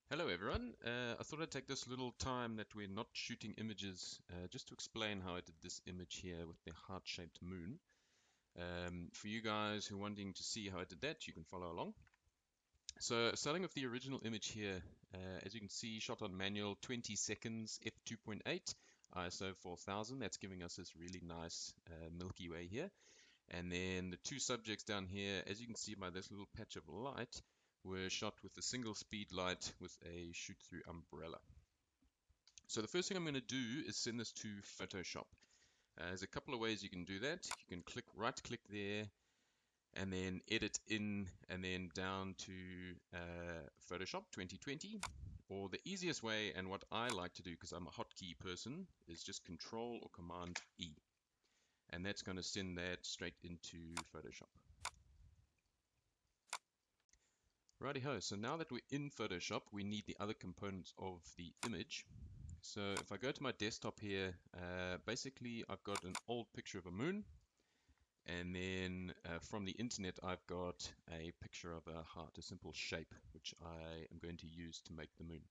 Hello everyone. I thought I'd take this little time that we're not shooting images just to explain how I did this image here with the heart-shaped moon. For you guys who are wanting to see how I did that, you can follow along. So starting with the original image here, as you can see, shot on manual, 20 seconds, f2.8, ISO 4000. That's giving us this really nice Milky Way here. And then the two subjects down here, as you can see by this little patch of light, were shot with a single speed light with a shoot-through umbrella. So the first thing I'm going to do is send this to Photoshop. There's a couple of ways you can do that. You can right-click there and then edit in and then down to Photoshop 2020. Or the easiest way, and what I like to do because I'm a hotkey person, is just Control or Command E. And that's going to send that straight into Photoshop. Righty-ho, so now that we're in Photoshop, we need the other components of the image. So if I go to my desktop here, basically I've got an old picture of a moon, and then from the internet I've got a picture of a heart, a simple shape, which I am going to use to make the moon.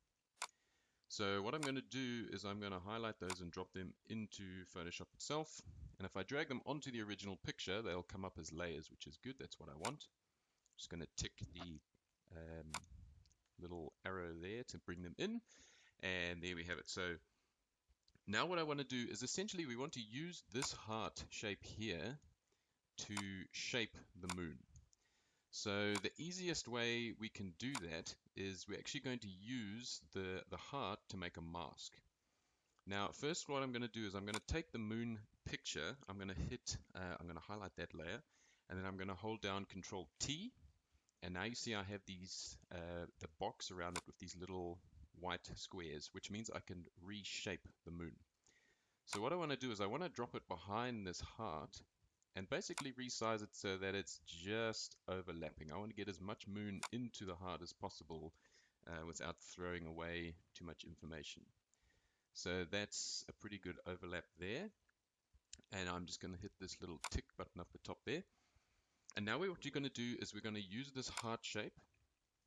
So what I'm going to do is I'm going to highlight those and drop them into Photoshop itself. And if I drag them onto the original picture, they'll come up as layers, which is good. That's what I want. Just going to tick the little arrow there to bring them in. And there we have it. So now what I want to do is essentially we want to use this heart shape here to shape the moon. So the easiest way we can do that is we're actually going to use the heart to make a mask. Now first what I'm going to do is I'm going to take the moon picture, I'm going to highlight that layer, and then I'm going to hold down Control T, and now you see I have these the box around it with these little white squares, which means I can reshape the moon. So what I want to do is I want to drop it behind this heart and basically resize it so that it's just overlapping. I want to get as much moon into the heart as possible without throwing away too much information. So that's a pretty good overlap there. And I'm just going to hit this little tick button up the top there. And now what you're going to do is we're going to use this heart shape.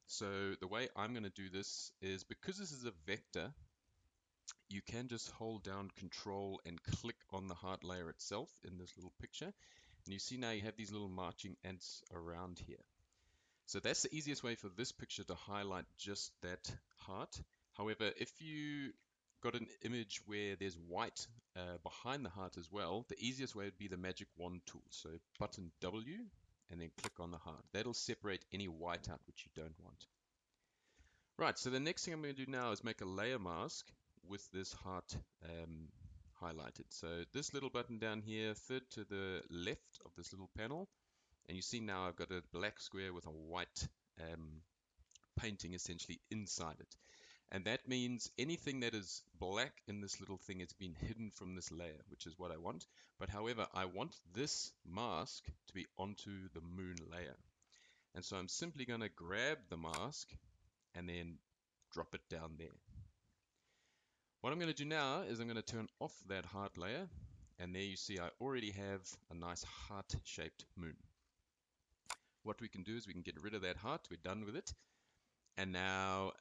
So the way I'm going to do this is because this is a vector, you can just hold down Control and click on the heart layer itself in this little picture. And you see now you have these little marching ants around here. So that's the easiest way for this picture to highlight just that heart. However, if you got an image where there's white behind the heart as well, the easiest way would be the magic wand tool. So button W and then click on the heart. That'll separate any white out which you don't want. Right, so the next thing I'm going to do now is make a layer mask with this heart highlighted. So this little button down here, third to the left of this little panel, and you see now I've got a black square with a white painting essentially inside it. And that means anything that is black in this little thing has been hidden from this layer, which is what I want. But however, I want this mask to be onto the moon layer. And so I'm simply going to grab the mask and then drop it down there. What I'm going to do now is I'm going to turn off that heart layer, and there you see I already have a nice heart-shaped moon. What we can do is we can get rid of that heart, we're done with it, and now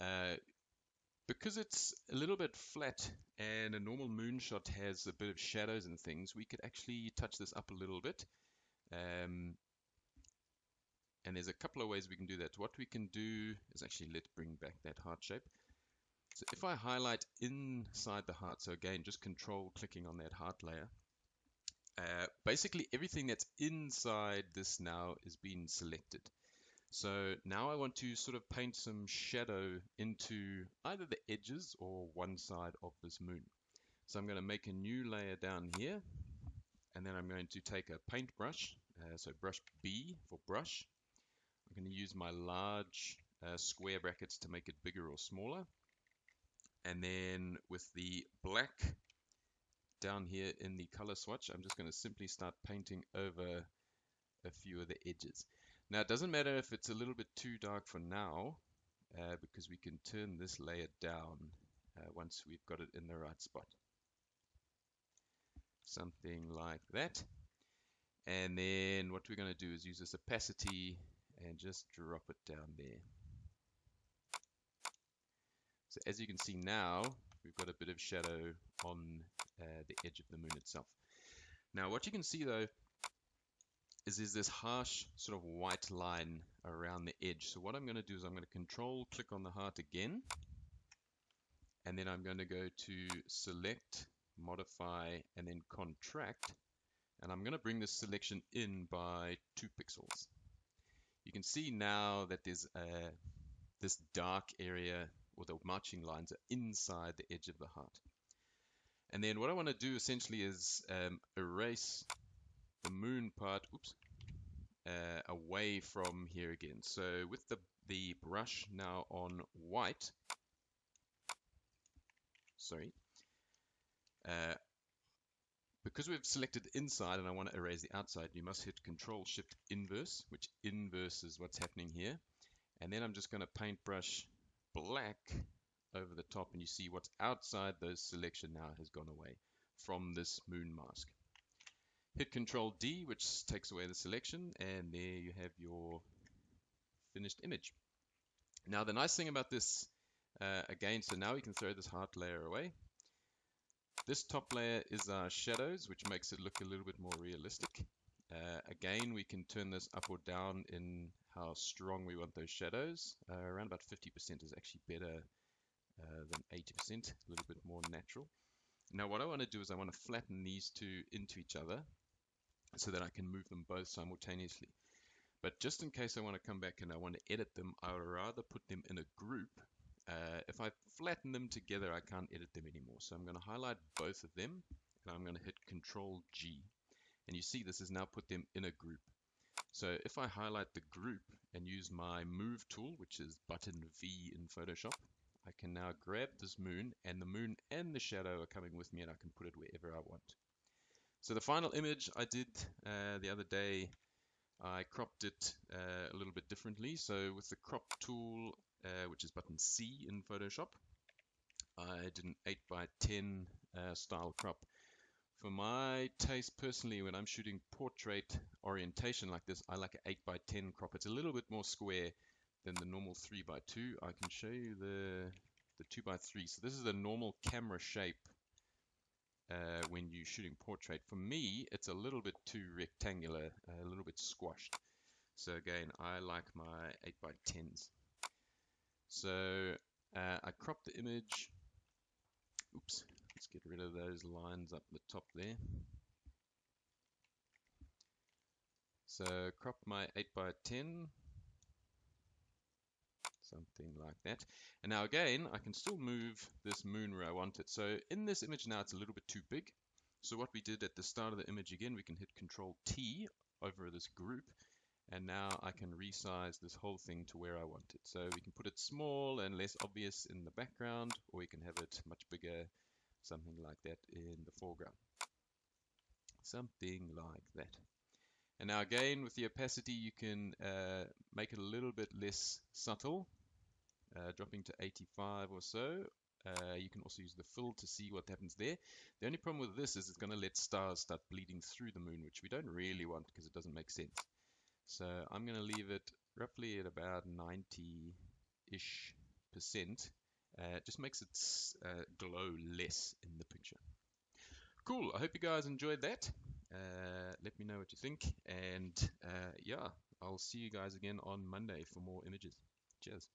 because it's a little bit flat and a normal moonshot has a bit of shadows and things, we could actually touch this up a little bit. And there's a couple of ways we can do that. What we can do is actually let's bring back that heart shape. So if I highlight inside the heart, so again, just control clicking on that heart layer, basically everything that's inside this now is being selected. So now I want to sort of paint some shadow into either the edges or one side of this moon. So I'm going to make a new layer down here, and then I'm going to take a paintbrush, so brush B for brush. I'm going to use my large square brackets to make it bigger or smaller. And then with the black down here in the color swatch, I'm just going to simply start painting over a few of the edges. Now it doesn't matter if it's a little bit too dark for now, because we can turn this layer down once we've got it in the right spot. Something like that. And then what we're going to do is use this opacity and just drop it down there. So as you can see now, we've got a bit of shadow on the edge of the moon itself. Now what you can see though is there's this harsh sort of white line around the edge. So what I'm going to do is I'm going to control click on the heart again, and then I'm going to go to select, modify, and then contract, and I'm going to bring this selection in by 2 pixels. You can see now that there's this dark area, or the marching lines are inside the edge of the heart. And then what I want to do essentially is erase the moon part, away from here again. So with the brush now on white, because we've selected inside and I want to erase the outside, you must hit Control Shift Inverse, which inverses what's happening here. And then I'm just going to paintbrush black over the top, and you see what's outside those selection now has gone away from this moon mask. Hit Control D, which takes away the selection, and there you have your finished image. Now the nice thing about this, again, so now we can throw this heart layer away. This top layer is our shadows, which makes it look a little bit more realistic. Again, we can turn this up or down in how strong we want those shadows. Around about 50% is actually better than 80%, a little bit more natural. Now what I want to do is I want to flatten these two into each other so that I can move them both simultaneously. But just in case I want to come back and I want to edit them, I would rather put them in a group. If I flatten them together, I can't edit them anymore. So I'm going to highlight both of them, and I'm going to hit Control G. And you see this has now put them in a group. So if I highlight the group and use my Move tool, which is button V in Photoshop, I can now grab this moon, and the moon and the shadow are coming with me, and I can put it wherever I want. So the final image I did the other day, I cropped it a little bit differently. So with the crop tool, which is button C in Photoshop, I did an 8x10 style crop. For my taste personally, when I'm shooting portrait orientation like this, I like an 8x10 crop. It's a little bit more square than the normal 3x2. I can show you the 2x3. So this is the normal camera shape when you're shooting portrait. For me, it's a little bit too rectangular, a little bit squashed. So again, I like my 8x10s. So I cropped the image. Oops, let's get rid of those lines up the top there. So crop my 8x10, something like that. And now again, I can still move this moon where I want it. So in this image now, it's a little bit too big. So what we did at the start of the image, again, we can hit Control T over this group. And now I can resize this whole thing to where I want it. So we can put it small and less obvious in the background, or we can have it much bigger, something like that in the foreground. Something like that. And now again, with the opacity, you can make it a little bit less subtle, dropping to 85 or so. You can also use the fill to see what happens there. The only problem with this is it's going to let stars start bleeding through the moon, which we don't really want because it doesn't make sense. So I'm going to leave it roughly at about 90-ish %. It just makes it glow less in the picture. Cool. I hope you guys enjoyed that. Let me know what you think. And yeah, I'll see you guys again on Monday for more images. Cheers.